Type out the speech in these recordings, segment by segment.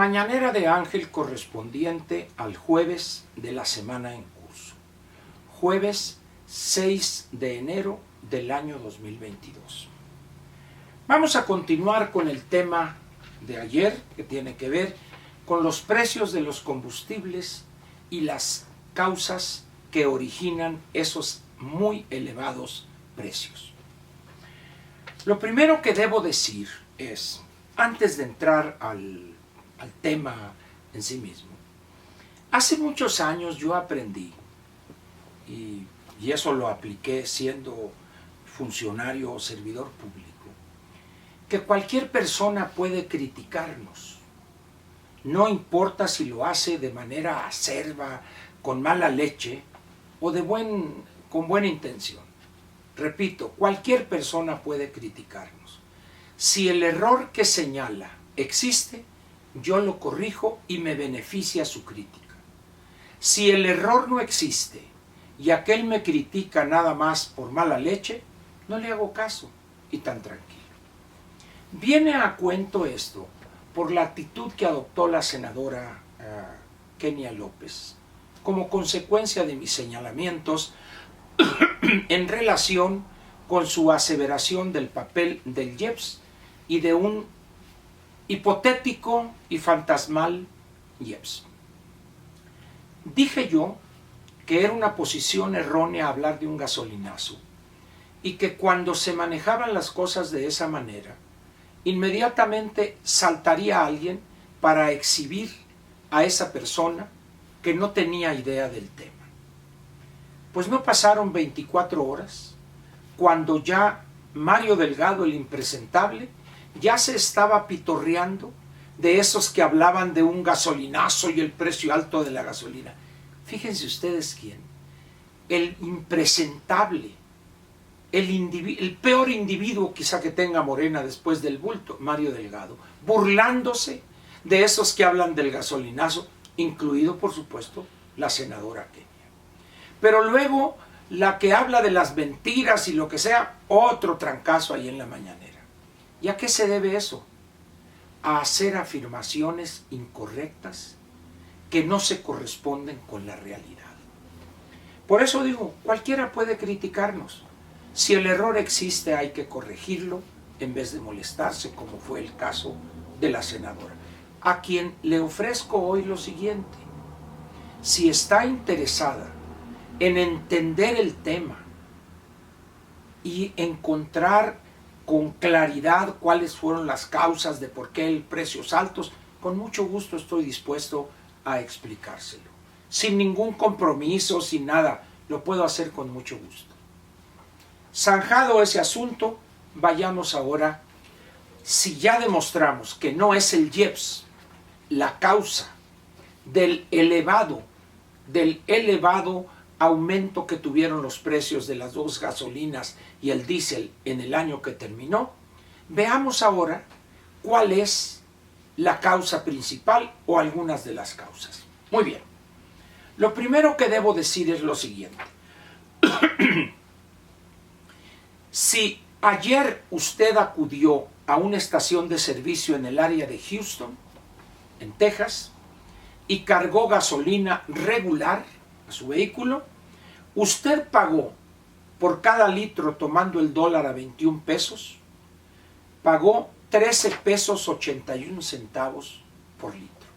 mañanera de Ángel correspondiente al jueves de la semana en curso. Jueves 6 de enero del año 2022. Vamos a continuar con el tema de ayer, que tiene que ver con los precios de los combustibles y las causas que originan esos muy elevados precios. Lo primero que debo decir es, antes de entrar al tema en sí mismo, hace muchos años yo aprendí, y eso lo apliqué siendo funcionario o servidor público, que cualquier persona puede criticarnos. No importa si lo hace de manera acerba, con mala leche o con buena intención. Repito, cualquier persona puede criticarnos. Si el error que señala existe, yo lo corrijo y me beneficia su crítica. Si el error no existe y aquel me critica nada más por mala leche, no le hago caso y tan tranquilo. Viene a cuento esto por la actitud que adoptó la senadora Kenia López como consecuencia de mis señalamientos en relación con su aseveración del papel del IEPS y de un hipotético y fantasmal IEPS. Dije yo que era una posición errónea hablar de un gasolinazo y que cuando se manejaban las cosas de esa manera, inmediatamente saltaría alguien para exhibir a esa persona que no tenía idea del tema. Pues no pasaron 24 horas cuando ya Mario Delgado, el impresentable, ya se estaba pitorreando de esos que hablaban de un gasolinazo y el precio alto de la gasolina. Fíjense ustedes quién, el impresentable, el peor individuo quizá que tenga Morena después del bulto, Mario Delgado, burlándose de esos que hablan del gasolinazo, incluido por supuesto la senadora Kenia. Pero luego la que habla de las mentiras y lo que sea, otro trancazo ahí en la mañanera. ¿Y a qué se debe eso? A hacer afirmaciones incorrectas que no se corresponden con la realidad. Por eso digo, cualquiera puede criticarnos. Si el error existe, hay que corregirlo en vez de molestarse, como fue el caso de la senadora, a quien le ofrezco hoy lo siguiente. Si está interesada en entender el tema y encontrar con claridad cuáles fueron las causas de por qué hay precios altos, con mucho gusto estoy dispuesto a explicárselo. Sin ningún compromiso, sin nada, lo puedo hacer con mucho gusto. Zanjado ese asunto, vayamos ahora, si ya demostramos que no es el IEPS la causa del elevado aumento que tuvieron los precios de las dos gasolinas y el diésel en el año que terminó, veamos ahora cuál es la causa principal o algunas de las causas. Muy bien, lo primero que debo decir es lo siguiente. Si ayer usted acudió a una estación de servicio en el área de Houston, en Texas, y cargó gasolina regular a su vehículo, usted pagó por cada litro, tomando el dólar a 21 pesos, pagó 13 pesos 81 centavos por litro,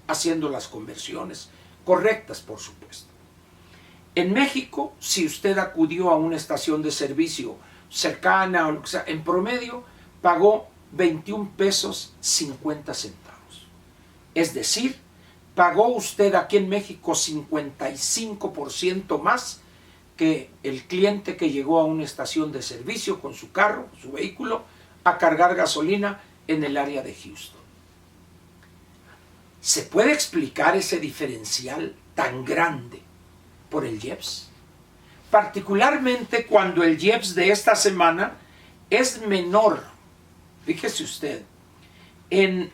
haciendo las conversiones correctas, por supuesto. En México, si usted acudió a una estación de servicio cercana o lo que sea, en promedio pagó 21 pesos 50 centavos. Es decir, pagó usted aquí en México 55% más que el cliente que llegó a una estación de servicio con su carro, su vehículo, a cargar gasolina en el área de Houston. ¿Se puede explicar ese diferencial tan grande por el IEPS? Particularmente cuando el IEPS de esta semana es menor, fíjese usted, en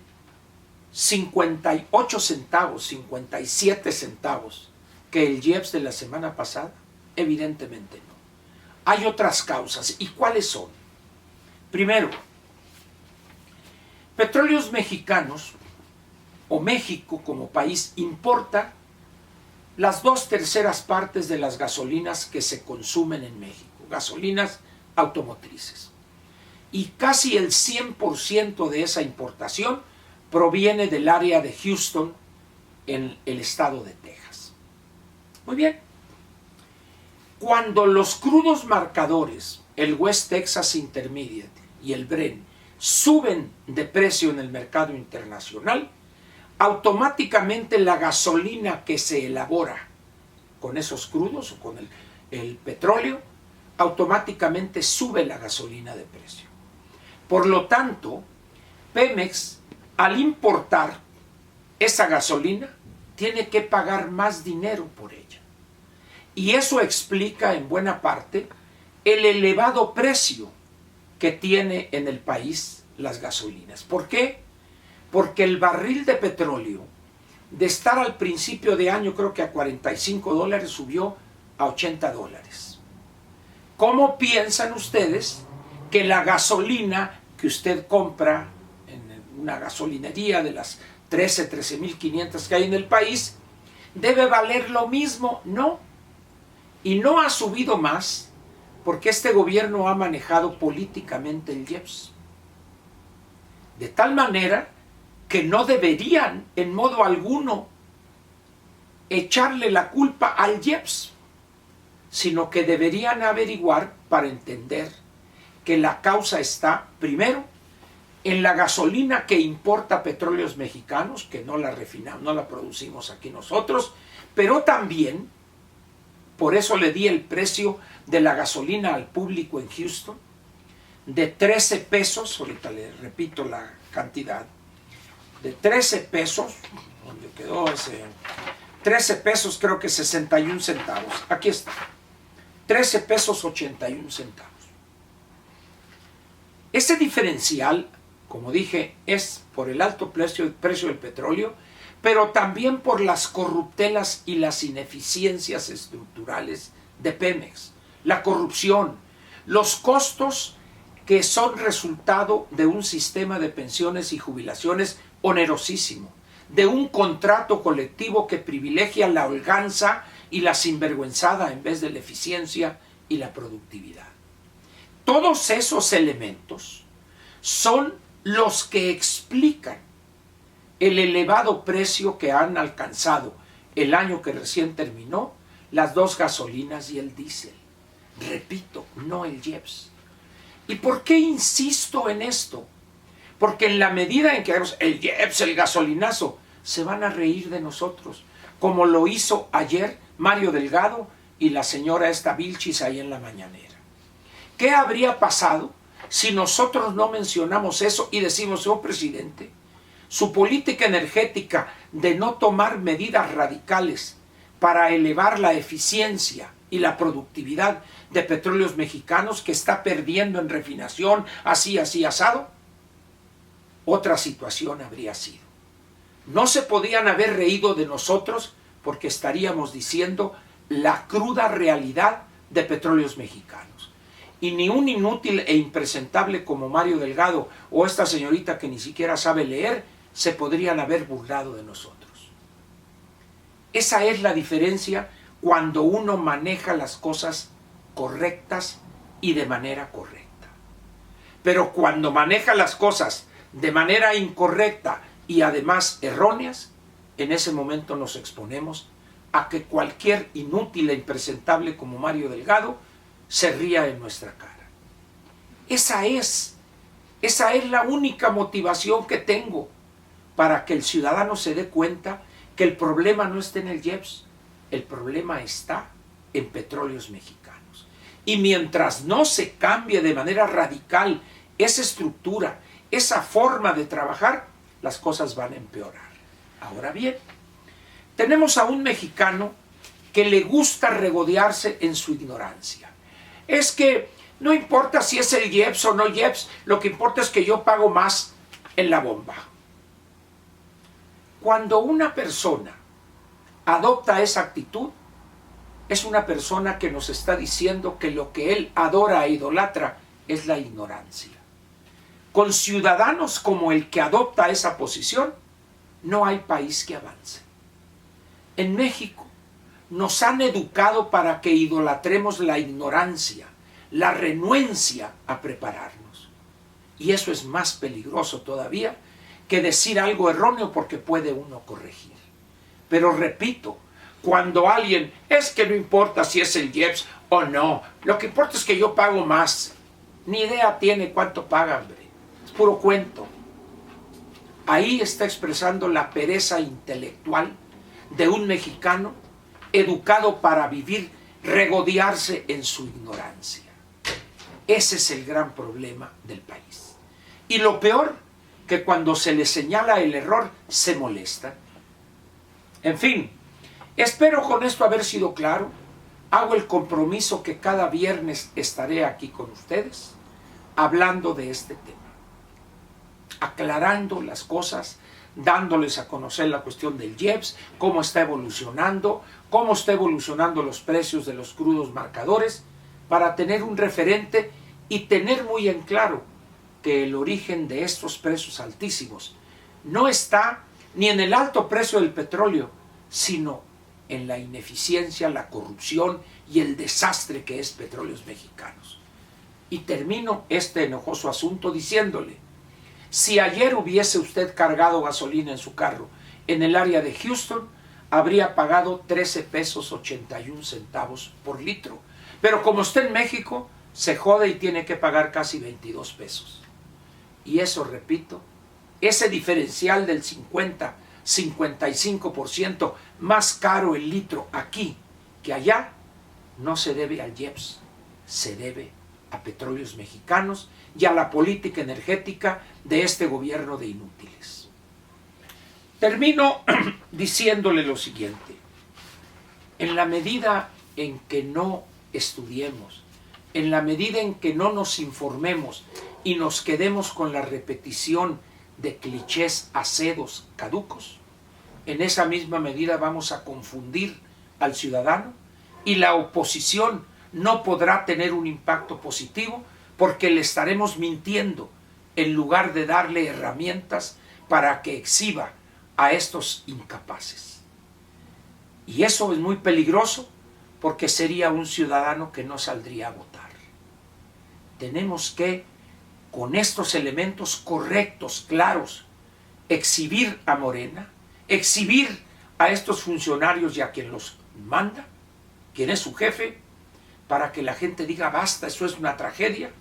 58 centavos, 57 centavos que el IEPS de la semana pasada. Evidentemente no. Hay otras causas. ¿Y cuáles son? Primero, Petróleos Mexicanos o México como país importa las 2/3 partes de las gasolinas que se consumen en México, gasolinas automotrices. Y casi el 100% de esa importación proviene del área de Houston, en el estado de Texas. Muy bien. Cuando los crudos marcadores, el West Texas Intermediate y el Brent, suben de precio en el mercado internacional, automáticamente la gasolina que se elabora con esos crudos o con el petróleo, automáticamente sube la gasolina de precio. Por lo tanto, Pemex, al importar esa gasolina, tiene que pagar más dinero por ella. Y eso explica en buena parte el elevado precio que tiene en el país las gasolinas. ¿Por qué? Porque el barril de petróleo, de estar al principio de año creo que a $45, subió a $80. ¿Cómo piensan ustedes que la gasolina que usted compra en una gasolinería de las 13,500 que hay en el país debe valer lo mismo? No. Y no ha subido más porque este gobierno ha manejado políticamente el IEPS. De tal manera que no deberían en modo alguno echarle la culpa al IEPS, sino que deberían averiguar para entender que la causa está, primero, en la gasolina que importa Petróleos Mexicanos, que no la refinamos, no la producimos aquí nosotros, pero también, por eso le di el precio de la gasolina al público en Houston, de 13 pesos, ahorita le repito la cantidad, de 13 pesos, ¿dónde quedó ese? 13 pesos creo que 61 centavos, aquí está, 13 pesos 81 centavos. Ese diferencial, como dije, es por el alto precio del petróleo, pero también por las corruptelas y las ineficiencias estructurales de Pemex, la corrupción, los costos que son resultado de un sistema de pensiones y jubilaciones onerosísimo, de un contrato colectivo que privilegia la holganza y la sinvergüenzada en vez de la eficiencia y la productividad. Todos esos elementos son los que explican el elevado precio que han alcanzado el año que recién terminó las dos gasolinas y el diésel. Repito, no el IEPS. ¿Y por qué insisto en esto? Porque en la medida en que hagamos el IEPS, el gasolinazo, se van a reír de nosotros, como lo hizo ayer Mario Delgado y la señora esta Vilchis ahí en la mañanera. ¿Qué habría pasado si nosotros no mencionamos eso y decimos, señor presidente, su política energética de no tomar medidas radicales para elevar la eficiencia y la productividad de Petróleos Mexicanos, que está perdiendo en refinación, así, asado? Otra situación habría sido. No se podían haber reído de nosotros porque estaríamos diciendo la cruda realidad de Petróleos Mexicanos. Y ni un inútil e impresentable como Mario Delgado o esta señorita que ni siquiera sabe leer se podrían haber burlado de nosotros. Esa es la diferencia cuando uno maneja las cosas correctas y de manera correcta. Pero cuando maneja las cosas de manera incorrecta y además erróneas, en ese momento nos exponemos a que cualquier inútil e impresentable como Mario Delgado se ría en nuestra cara. Esa es la única motivación que tengo para que el ciudadano se dé cuenta que el problema no está en el IEPS, el problema está en Petróleos Mexicanos. Y mientras no se cambie de manera radical esa estructura, esa forma de trabajar, las cosas van a empeorar. Ahora bien, tenemos a un mexicano que le gusta regodearse en su ignorancia. Es que no importa si es el IEPS o no IEPS, lo que importa es que yo pago más en la bomba. Cuando una persona adopta esa actitud, es una persona que nos está diciendo que lo que él adora e idolatra es la ignorancia. Con ciudadanos como el que adopta esa posición, no hay país que avance. En México nos han educado para que idolatremos la ignorancia, la renuencia a prepararnos. Y eso es más peligroso todavía que decir algo erróneo, porque puede uno corregir. Pero repito, cuando alguien, es que no importa si es el IEPS o no, lo que importa es que yo pago más. Ni idea tiene cuánto paga, hombre. Es puro cuento. Ahí está expresando la pereza intelectual de un mexicano educado para vivir, regodearse en su ignorancia. Ese es el gran problema del país. Y lo peor, que cuando se le señala el error, se molesta. En fin, espero con esto haber sido claro. Hago el compromiso que cada viernes estaré aquí con ustedes, hablando de este tema, aclarando las cosas, dándoles a conocer la cuestión del IEPS, cómo está evolucionando los precios de los crudos marcadores, para tener un referente y tener muy en claro que el origen de estos precios altísimos no está ni en el alto precio del petróleo, sino en la ineficiencia, la corrupción y el desastre que es Petróleos Mexicanos. Y termino este enojoso asunto diciéndole: si ayer hubiese usted cargado gasolina en su carro en el área de Houston, habría pagado 13 pesos 81 centavos por litro. Pero como está en México, se jode y tiene que pagar casi 22 pesos. Y eso, repito, ese diferencial del 50-55% más caro el litro aquí que allá, no se debe al IEPS, se debe a Petróleos Mexicanos y a la política energética de este gobierno de inútiles. Termino diciéndole lo siguiente: en la medida en que no estudiemos, en la medida en que no nos informemos y nos quedemos con la repetición de clichés acedos, caducos, en esa misma medida vamos a confundir al ciudadano y la oposición no podrá tener un impacto positivo, porque le estaremos mintiendo en lugar de darle herramientas para que exhiba a estos incapaces. Y eso es muy peligroso, porque sería un ciudadano que no saldría a votar. Tenemos que, con estos elementos correctos, claros, exhibir a Morena, exhibir a estos funcionarios y a quien los manda, quien es su jefe, para que la gente diga basta, eso es una tragedia,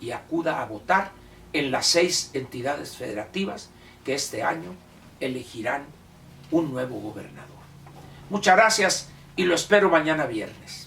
y acuda a votar en las 6 entidades federativas que este año elegirán un nuevo gobernador. Muchas gracias y lo espero mañana viernes.